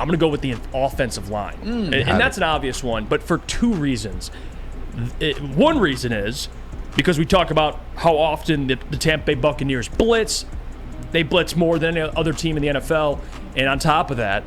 I'm going to go with the offensive line. And that's an obvious one, but for two reasons. One reason is because we talk about how often the Tampa Bay Buccaneers blitz. They blitz more than any other team in the NFL. And on top of that,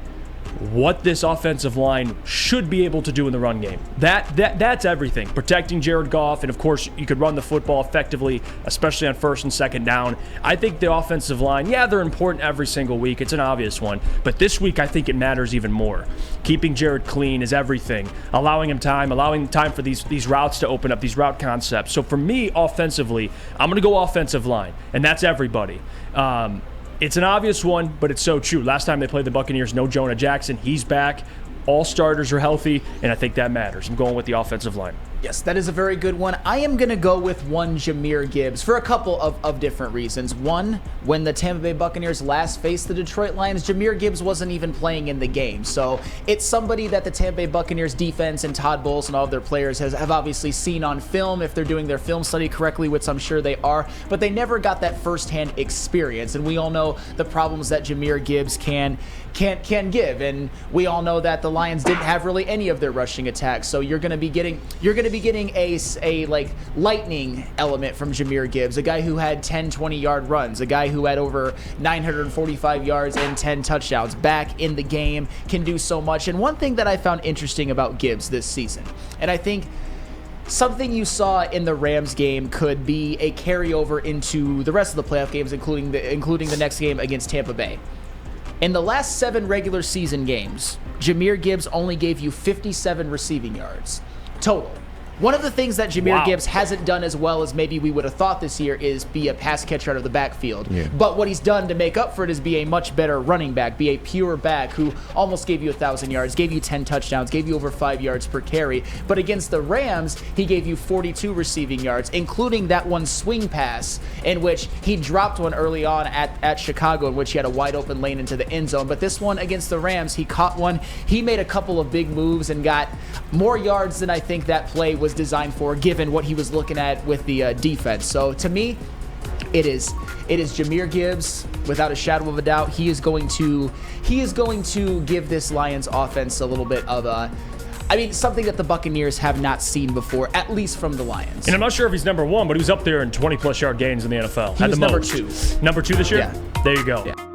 what this offensive line should be able to do in the run game. That's everything. Protecting Jared Goff, and of course, you could run the football effectively, especially on first and second down. I think the offensive line, they're important every single week. It's an obvious one. But this week, I think it matters even more. Keeping Jared clean is everything. Allowing him time for these routes to open up, these route concepts. So for me, offensively, I'm going to go offensive line, and that's everybody. It's an obvious one, but it's so true. Last time they played the Buccaneers, no Jonah Jackson. He's back. All starters are healthy, and I think that matters. I'm going with the offensive line. Yes, that is a very good one. I am going to go with one Jahmyr Gibbs for a couple of different reasons. One, when the Tampa Bay Buccaneers last faced the Detroit Lions, Jahmyr Gibbs wasn't even playing in the game. So it's somebody that the Tampa Bay Buccaneers defense and Todd Bowles and all of their players have obviously seen on film if they're doing their film study correctly, which I'm sure they are, but they never got that firsthand experience. And we all know the problems that Jahmyr Gibbs can give, and we all know that the Lions didn't have really any of their rushing attacks. So you're going to be getting a like lightning element from Jahmyr Gibbs, a guy who had 10-20 yard runs, a guy who had over 945 yards and 10 touchdowns, back in the game, can do so much. And one thing that I found interesting about Gibbs this season, and I think something you saw in the Rams game could be a carryover into the rest of the playoff games, including the next game against Tampa Bay. In the last 7 regular season games, Jahmyr Gibbs only gave you 57 receiving yards total. One of the things that Jahmyr Gibbs hasn't done as well as maybe we would have thought this year is be a pass catcher out of the backfield. Yeah. But what he's done to make up for it is be a much better running back, be a pure back who almost gave you 1,000 yards, gave you 10 touchdowns, gave you over 5 yards per carry. But against the Rams, he gave you 42 receiving yards, including that one swing pass in which he dropped one early on at Chicago, in which he had a wide open lane into the end zone. But this one against the Rams, he caught one. He made a couple of big moves and got more yards than I think that play was designed for, given what he was looking at with the defense. So to me, it is Jahmyr Gibbs without a shadow of a doubt. He is going to give this Lions offense a little bit of something that the Buccaneers have not seen before, at least from the Lions. And I'm not sure if he's number one, but he was up there in 20-plus yard gains in the NFL. He was number 2. Number 2 this year? Yeah. There you go. Yeah.